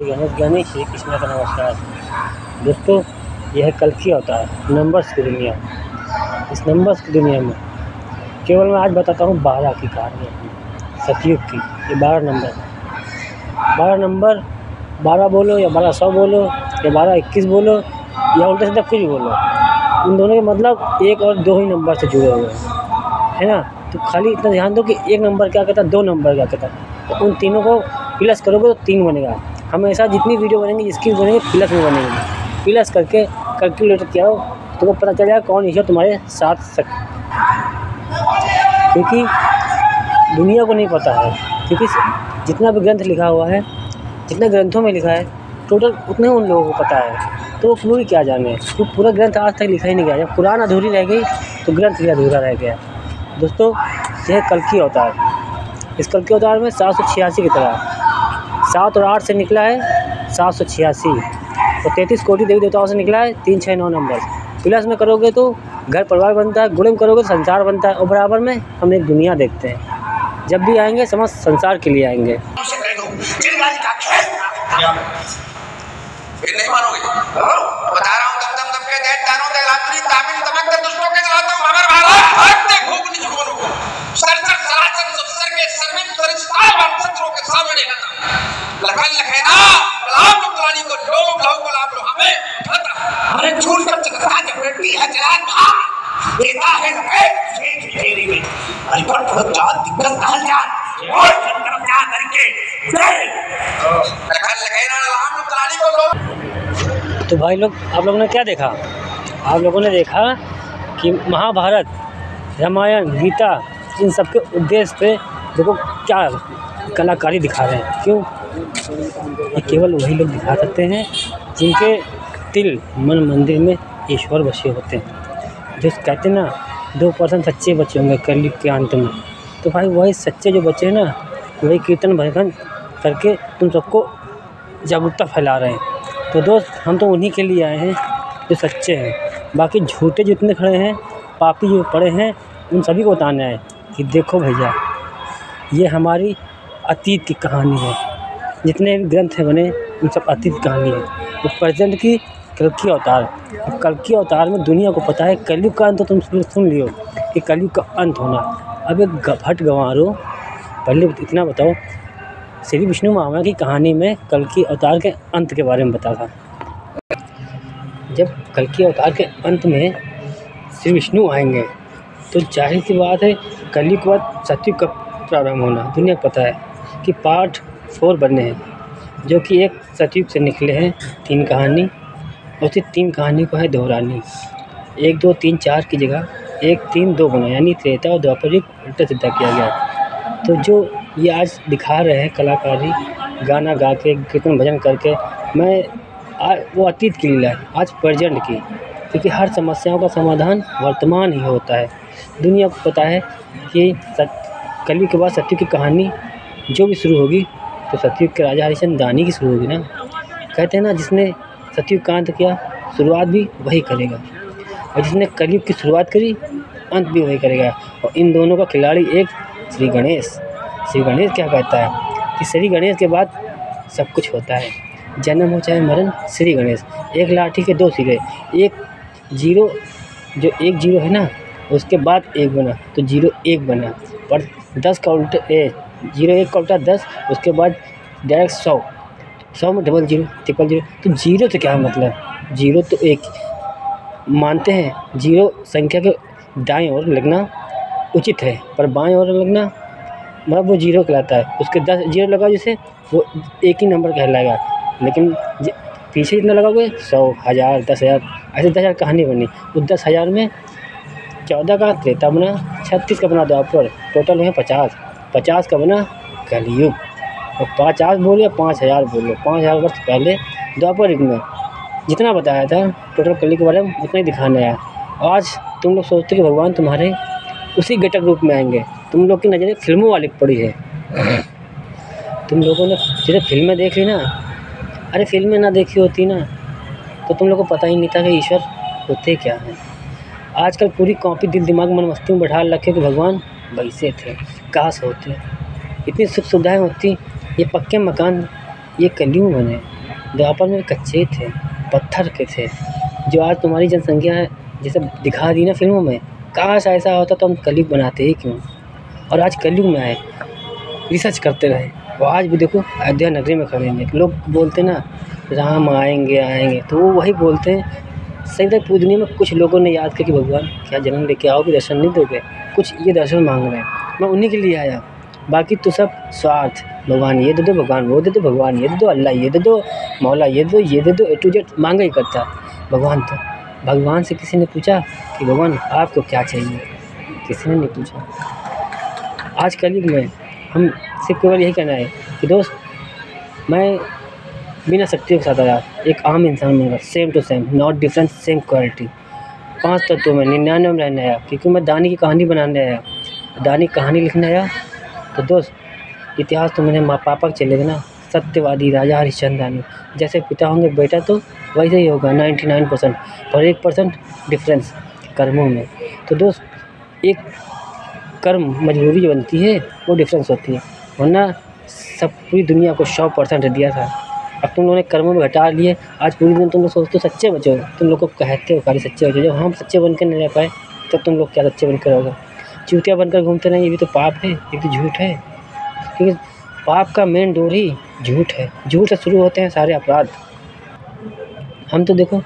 गणेश ज्ञानी श्री कृष्ण का नमस्कार। दोस्तों, यह कल की अवतार नंबर्स की दुनिया। इस नंबर्स की दुनिया में केवल मैं आज बताता हूँ 12 की कहानी अपनी सतयुग की। ये 12 नंबर 12 बोलो या 1200 बोलो या 1221 बोलो या उल्टे सीधा कुछ भी बोलो, इन दोनों के मतलब एक और दो ही नंबर से जुड़े हुए हैं, है ना। तो खाली इतना ध्यान दो कि एक नंबर क्या कहता है, दो नंबर क्या कहता है। तो उन तीनों को प्लस करोगे तो 3 बनेगा। हमेशा जितनी वीडियो बनेंगी जिसकी बनेंगी प्लस में बनेंगी। प्लस करके कैलकुलेटर किया हो तुमको पता चल जाएगा कौन ईश्वर तुम्हारे साथ क्योंकि दुनिया को नहीं पता है। क्योंकि जितना भी ग्रंथ लिखा हुआ है, जितने ग्रंथों में लिखा है टोटल उतने उन लोगों को पता है। तो वो पूरी क्या जाने, तो पूरा ग्रंथ आज तक लिखा ही नहीं गया। जब कुरान अधूरी रह गई तो ग्रंथ भी अधूरा रह गया। दोस्तों, यह कल की अवतार। इस कल के अवतार में 786 की तरह 7 और 8 से निकला है 786 और 33 कोटि देवी देवताओं से निकला है 369 नंबर। प्लस में करोगे तो घर परिवार बनता है, गुणे में करोगे तो संसार बनता है और बराबर में हम एक दुनिया देखते हैं। जब भी आएंगे समझ संसार के लिए आएंगे। नहीं मानोगे? बता रहा हूँ, दम दम के दैट दानो दे रात्रि तामिल तमक कर दुष्टों के जलाता हूँ। हमारे भारत हटते भूख नहीं जुगनों को सरसर सरासर सबसर के सरमिन फरिश्ता वर्षत्रों के सामने लखन लखेना लाभ पुत्रानी को लोग लाभ को लाभ लो हमें खता अरे झूठ कर चकता जब बेटी है जलाल भाग बेटा है लगे शेष तेरी में अरे पर बहुत जात दिक्कत कहल जात और संतरम जा करके लखन लखेना लाभ पुत्रानी को लोग। तो भाई लोग, आप लोगों ने क्या देखा? आप लोगों ने देखा कि महाभारत, रामायण, गीता, इन सब के उद्देश्य पे देखो क्या कलाकारी दिखा रहे हैं। क्यों? ये केवल वही लोग दिखा सकते हैं जिनके दिल मन मंदिर में ईश्वर बसे होते हैं। जो कहते हैं ना 2% सच्चे बचे होंगे कलयुग के अंत में। तो भाई वही सच्चे जो बचे हैं ना, वही कीर्तन भजन करके तुम सबको जागरूकता फैला रहे हैं। तो दोस्त, हम तो उन्हीं के लिए आए हैं जो सच्चे हैं। बाकी झूठे जितने खड़े हैं, पापी जो पड़े हैं, उन सभी को बताना है कि देखो भैया, ये हमारी अतीत की कहानी है। जितने भी ग्रंथ हैं बने उन सब अतीत की कहानी है। तो प्रेजेंट की कल की अवतार। कल की अवतार में दुनिया को पता है कलयुग का अंत। तो तुम सुन लियो कि कलयुग का अंत होना। अब एक भट्ट गंवारो, पहले इतना बताओ, श्री विष्णु मामा की कहानी में कल की अवतार के अंत के बारे में बता था। जब कल की अवतार के अंत में श्री विष्णु आएंगे तो जाहिर सी बात है कलयुग के बाद सतयुग का प्रारंभ होना। दुनिया को पता है कि पार्ट 4 बनने हैं, जो कि एक सतयुग से निकले हैं 3 कहानी। और उसी 3 कहानी को है दोहरानी। 1 2 3 4 की जगह 1 3 2 बना, यानी त्रेता और द्वापर युग उल्टा सीधा किया गया। तो जो ये आज दिखा रहे हैं कलाकारी, गाना गा के, कीर्तन भजन करके, वो अतीत की लीला है, आज प्रेजेंट की। क्योंकि हर समस्याओं का समाधान वर्तमान ही होता है। दुनिया को पता है कि कलयुग के बाद सतयुग की कहानी जो भी शुरू होगी तो सतयुग के राजा हरिश्चंद्र दानी की शुरू होगी ना। कहते हैं ना, जिसने सतयुग का अंत किया शुरुआत भी वही करेगा, और जिसने कलयुग की शुरुआत करी अंत भी वही करेगा। और इन दोनों का खिलाड़ी एक श्री गणेश। श्री गणेश क्या कहता है कि श्री गणेश के बाद सब कुछ होता है, जन्म हो चाहे मरण, श्री गणेश। एक लाठी के 2 सिरे, एक जीरो, जो 1 0 है ना, उसके बाद 1 बना तो 0 1 बना। पर 10 का उल्टा 0 1 का उल्टा 10, उसके बाद डायरेक्ट 100 में डबल 0 ट्रिपल 0। तो 0 से क्या मतलब? 0 तो 1 मानते हैं, 0 संख्या के दाएं ओर लगना उचित है, पर बाएं ओर लगना मतलब वो 0 कहलाता है। उसके 10 0 लगाओ जिसे, वो एक ही नंबर कहलाएगा। लेकिन पीछे जितना लगाओगे 100 1000 10,000, ऐसे 10,000 कहानी बनी। उस 10,000 में 14 का त्रेता बना, 36 का बना द्वापर, टोटल है 50 का बना कलयुग। और 50 बोलो या 5000 बोलो, 5000 वर्ष पहले द्वापर युग में जितना बताया था टोटल कलयुग के बारे में उतना ही दिखाना है। आज तुम लोग सोचते कि भगवान तुम्हारे उसी घटक रूप में आएंगे। तुम लोग की नज़रें फिल्मों वाली पड़ी है। तुम लोगों ने जैसे फिल्में देख ली ना, अरे फिल्में ना देखी होती ना तो तुम लोग को पता ही नहीं था कि ईश्वर होते क्या हैं। आजकल पूरी कॉपी दिल दिमाग मन मस्ती में बैठा रखे कि भगवान वैसे थे, काश होते। इतनी सुख सुविधाएँ होती, ये पक्के मकान ये कलयुग बने। द्वापर में कच्चे थे, पत्थर के थे, जो आज तुम्हारी जनसंख्या है जैसे दिखा दी ना फिल्मों में। काश ऐसा होता तो हम कलयुग बनाते ही क्यों। और आज कलयुग में आए, रिसर्च करते रहे, और आज भी देखो अयोध्या नगरी में खड़े हैं। लोग बोलते ना राम आएंगे आएंगे, तो वो वही बोलते हैं। सही तक पूरी दुनिया में कुछ लोगों ने याद किया कि भगवान क्या जन्म लेके आओगे, दर्शन नहीं दोगे, कुछ ये दर्शन मांग रहे हैं, मैं उन्हीं के लिए आया। बाकी तो सब स्वार्थ, भगवान ये दे दो, भगवान वो दे दो, भगवान ये दे दो, अल्लाह ये दे दो, मौला ये दे दो, ए टू जेड मांगा ही करता है। भगवान से किसी ने पूछा कि भगवान आपको क्या चाहिए? किसी ने नहीं पूछा। आज कलयुग में हम सिर्फ केवल यही कहना है कि दोस्त, मैं बिना शक्तियों के साथ आया, एक आम इंसान बनूंगा, same to same, not different, same quality. 5 तत्वों में 99 में रहने आया, क्योंकि मैं दानी की कहानी बनाने आया, दानी की कहानी लिखने आया। तो दोस्त, इतिहास तो मेरे माँ पापा के चलेगा ना, सत्यवादी राजा हरिश्चंद्रानी। जैसे पिता होंगे बेटा तो वैसे ही होगा 99%, और 1% डिफरेंस कर्मों में। तो दोस्त, एक कर्म मजबूरी जो बनती है वो डिफरेंस होती है, वरना सब पूरी दुनिया को 100% दिया था। अब तुम लोगों ने कर्मों में घटा लिए। आज पूरी दुनिया तुम लोग सोचते हो सच्चे बचो, तुम लोग को कहते हो खाली सच्चे बचो। जब हम सच्चे बनकर नहीं रह पाए तो तुम लोग क्या सच्चे बनकर रहोगे? चूतिया बनकर घूमते नहीं, ये भी तो पाप है, ये तो झूठ है। क्योंकि पाप का मेन डोर ही झूठ है, झूठ से शुरू होते हैं सारे अपराध। हम तो देखो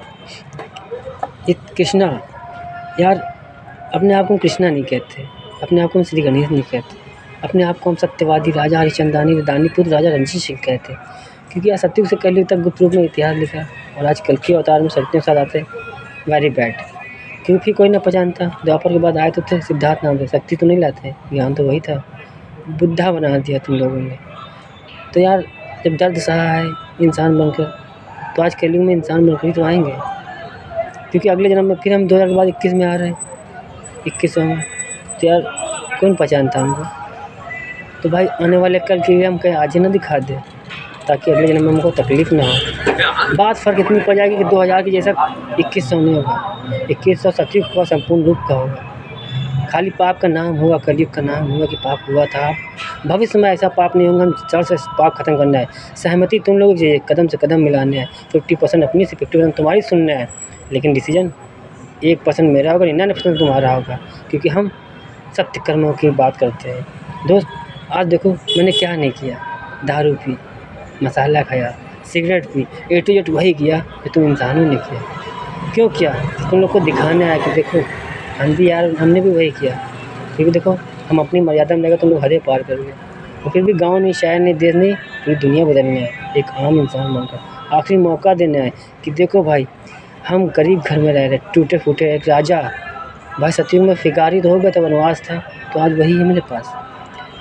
ये कृष्णा, यार अपने आप को कृष्णा नहीं कहते, अपने आप को श्री गणेश नहीं कहते, अपने आप को हम सत्यवादी राजा हरिश्चंद्रानी दानी पुत्र राजा रणजीत सिंह कहते हैं। क्योंकि आज सत्युग से कलयुग तक गुप्त रूप में इतिहास लिखा, और आज कल के अवतार में शक्तियों के साथ आते हैं। Very bad. क्योंकि कोई न पहचानता। द्वापर के बाद आए तो थे सिद्धार्थ नाम से, शक्ति तो नहीं लाते, ज्ञान तो वही था। बुद्धा बना दिया तुम लोगों ने। तो यार जब दर्द सहा है इंसान बनकर, तो आज कलयुग में इंसान बनकर ही तो आएंगे। क्योंकि अगले जन्म में फिर हम 2000 के बाद 21 में आ रहे हैं, 2100 में। तो यार कौन पहचानता हमको? तो भाई आने वाले कल के लिए हम कहीं आज ही ना दिखा दे, ताकि अगले जन्म में हमको तकलीफ ना हो। बात फ़र्क इतनी पड़ जाएगी कि 2000 की जैसा 2100 नहीं होगा, 2100 सतयुग का संपूर्ण रूप का होगा। खाली पाप का नाम होगा, कलयुग का नाम होगा कि पाप हुआ था। भविष्य में ऐसा पाप नहीं होगा, हम जड़ से पाप खत्म करना है। सहमति तुम लोग चाहिए, कदम से कदम मिलाने हैं। 50% अपनी से 50% तुम्हारी सुनना है, लेकिन डिसीजन 1% मेरा होगा, 99% तुम्हारा होगा। क्योंकि हम सत्य कर्मों की बात करते हैं। दोस्त आज देखो मैंने क्या नहीं किया, दारू पी, मसाला खाया, सिगरेट पी, ए टू जेड वही किया कि तुम इंसानों ने किया। क्यों किया? तुम लोग को दिखाने आया कि देखो हम भी यार, हमने भी वही किया। क्योंकि देखो हम अपनी मर्यादा में रहेगा, तुम लोग हदें पार करोगे। और फिर भी गाँव नहीं, शहर नहीं, देश नहीं, पूरी दुनिया बदलने आए एक आम इंसान बनकर। आखिरी मौका देने आए कि देखो भाई, हम गरीब घर में रह रहे, टूटे फूटे एक राजा। भाई सतयुग में फिकारी तो हो गया था, वनवास था, तो आज वही है मेरे पास,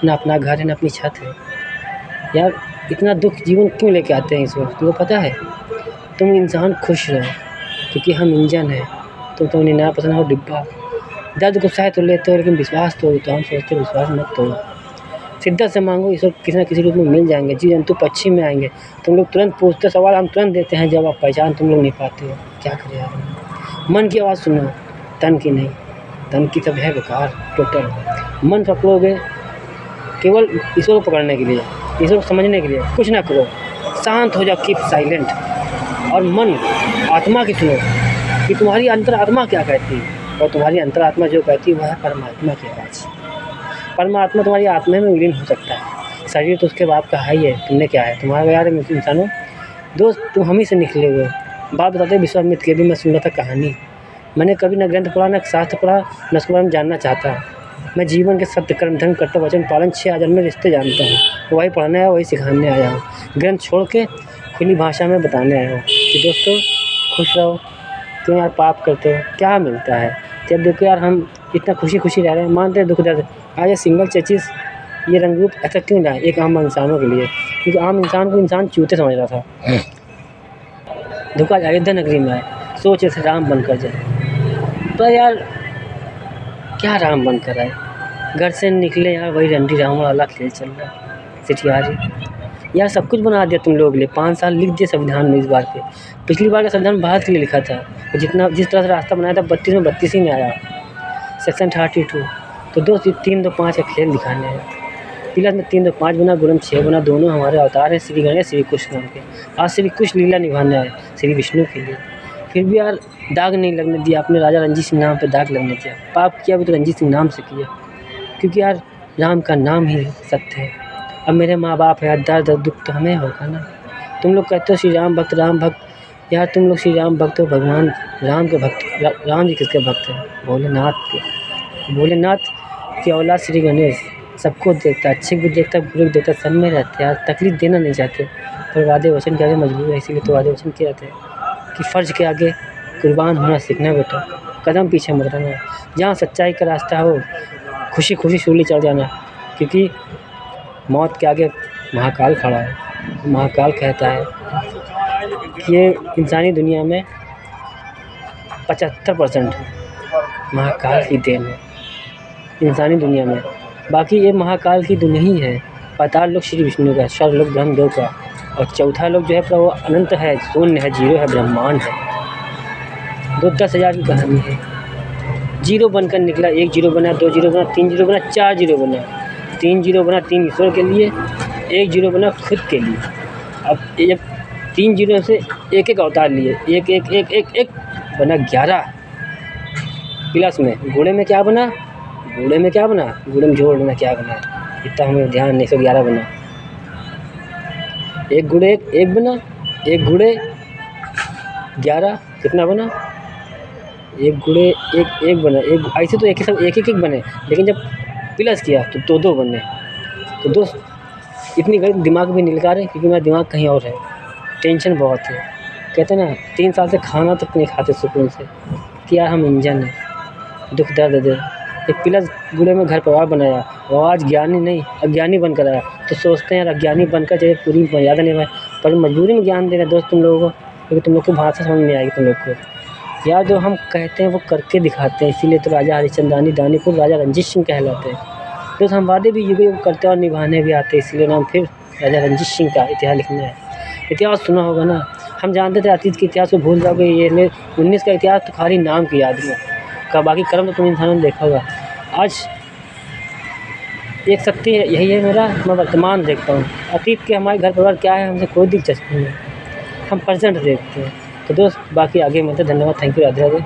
ना अपना घर है ना अपनी छत है। यार इतना दुख जीवन क्यों लेके आते हैं इस वक्त? तुम्हें पता है? तुम इंसान खुश रहो, क्योंकि हम इंजन है, तुम तो 99% हो डिब्बा। दर्द गुस्सा तो लेते हो, लेकिन विश्वास तो हम सोचते विश्वास मत तोड़ो। शिद्दत से मांगो, ईश्वर किसी न किसी रूप में मिल जाएंगे। जीव जंतु पक्षी में आएंगे। तुम लोग तुरंत पूछते सवाल, हम तुरंत देते हैं जवाब। पहचान तुम लोग नहीं पाते हो, क्या करें यार। मन की आवाज़ सुनो, तन की नहीं। तन की सब है बेकार टोटल। मन पकड़ोगे केवल ईश्वर को पकड़ने के लिए, ईश्वर को समझने के लिए। कुछ ना करो, शांत हो जाओ, कीप साइलेंट। और मन आत्मा की सुनो कि तुम्हारी अंतरात्मा क्या कहती है, और तुम्हारी अंतरात्मा जो कहती है वह है परमात्मा की आवाज़। परमात्मा तुम्हारी आत्मा में विलीन हो सकता है। शरीर तो उसके बाप का है ही है, तुमने क्या है? तुम्हारा यार इंसानों। दोस्त तुम हम ही से निकले हुए। बात बताते विश्वामित्र की, भी मैं सुन रहा था कहानी। मैंने कभी न ग्रंथ पढ़ा, न शास्त्र पढ़ा, न उसके बारे में जानना चाहता। मैं जीवन के सत्य कर्म धर्म कर्तव्य वचन पालन 6 आजन्म में रिश्ते जानता हूँ। वही पढ़ने आया, वही सिखाने आया हूँ। ग्रंथ छोड़ के खुली भाषा में बताने आया हूँ कि दोस्तों खुश रहो। क्यों यार पाप करते हो? क्या मिलता है? जब देखो यार हम इतना खुशी खुशी रह रहे हैं, मानते हैं दुख दर्द। आज ये सिंगल चर्चिस, ये रंग रूप ऐसा क्यों लाए एक आम इंसानों के लिए? क्योंकि आम इंसान को इंसान चूते समझ रहा था। धोखा अयोध्या नगरी में आए, सोच ऐसे राम बनकर जाए। पर यार क्या राम बनकर आए? घर से निकले यार, वही रंडी रावण वाला खेल चल रहा है, सिठियारी। यार सब कुछ बना दिया तुम लोग लिए। 5 साल लिख दिए संविधान में इस बार के। पिछली बार का संविधान भारत के लिए लिखा था, और जिस तरह से रास्ता बनाया था 32 में 32 ही में आया, सेक्शन 32। तो दोस्त 3 2 5 का खेल दिखाने आया। पिलर में 3 तो 5 बना, गुणम 6 बना। दोनों हमारे अवतार हैं श्री गणेश श्री कृष्ण के। आज श्री कृष्ण लीला निभाने आए श्री विष्णु के लिए, फिर भी यार दाग नहीं लगने दिया आपने। राजा रणजीत सिंह नाम पे दाग लगने दिया। पाप किया भी तो रणजीत सिंह नाम से किया, क्योंकि यार राम का नाम ही सत्य है। अब मेरे माँ बाप हैं, दर्द दुख तो हमें होगा ना। तुम लोग कहते हो श्री राम भक्त राम भक्त, यार तुम लोग श्री राम भक्त हो, भगवान राम के भक्त। राम जी किसके भक्त हैं? भोलेनाथ के। भोलेनाथ की औलाद श्री गणेश सबको देखता है, अच्छे को भी देखता है, बुरे को देखता है, सब में रहते हैं। यार तकलीफ देना नहीं चाहते, पर वादे वचन के आगे मजबूर है। इसीलिए तो वादे वचन किया जाते हैं कि फ़र्ज़ के आगे कुर्बान होना सीखना बेटा, कदम पीछे मत रहना। जहाँ सच्चाई का रास्ता हो खुशी खुशी सूली चढ़ जाना, क्योंकि मौत के आगे महाकाल खड़ा है। महाकाल कहता है कि ये इंसानी दुनिया में 75% महाकाल की देन है इंसानी दुनिया में। बाकी ये महाकाल की दुनिया ही है। पाताल लोक श्री विष्णु का, स्वर्ग लोक ब्रह्मदेव का, और चौथा लोक जो है प्रभु अनंत है, शून्य है, जीरो है, ब्रह्मांड है। 10,000 की कहानी है। जीरो बनकर निकला, 1 जीरो बना, 2 जीरो बना, 3 जीरो बना, 4 जीरो बना। 3 जीरो बना 3 ईश्वर के लिए, 1 जीरो बना खुद के लिए। अब जब 3 जीरो से एक एक अवतार लिए, एक एक एक एक एक बना 11 प्लस में। घोड़े में क्या बना? घोड़े में क्या बना? घोड़े में जोड़ में क्या बना? इतना हमें ध्यान नहीं। 111 बना। एक घोड़े एक बना, एक घोड़े 11 कितना बना? एक घोड़े एक बना। एक ऐसे तो एक ही सब एक बने, लेकिन जब प्लस किया तो 2 बने। तो दोस्त इतनी गलत दिमाग भी नहीं लगा रहे, क्योंकि मेरा दिमाग कहीं और है। टेंशन बहुत है। कहते हैं ना 3 साल से खाना तक नहीं खाते सुकून से, कि यार हम इंजन हैं, दुख दर्द दे। एक प्लस गुड़े में घर परिवार बनाया, और आज ज्ञानी नहीं अज्ञानी बनकर आया। तो सोचते हैं यार अज्ञानी बनकर चाहे पूरी मर्यादा नहीं पाए, पर मजबूरी में ज्ञान दे रहे दोस्त तुम लोगों को, क्योंकि तुम लोग की भाषा समझ नहीं आएगी तुम लोग को। यार जो हम कहते हैं वो करके दिखाते हैं, इसीलिए तो राजा हरिश्चंद्रानी दानीपुर राजा रणजीत सिंह कहलाते हैं। तो हम वादे भी युग युग करते हैं और निभाने भी आते हैं, इसीलिए नाम फिर राजा रणजीत सिंह का इतिहास लिखना है। इतिहास सुना होगा ना, हम जानते थे अतीत के इतिहास को भूल जाओगे। ये 19 का इतिहास तो खाली नाम की याद में का, बाकी कर्म तो तुम इंसानों ने देखा होगा। आज एक शक्ति है, यही है मेरा, मैं वर्तमान देखता हूँ। अतीत के हमारे घर परिवार क्या है हमसे कोई दिलचस्पी नहीं, हम प्रेजेंट देखते हैं। तो दोस्त बाकी आगे मिलते हैं। धन्यवाद, थैंक यू, राधे राधे।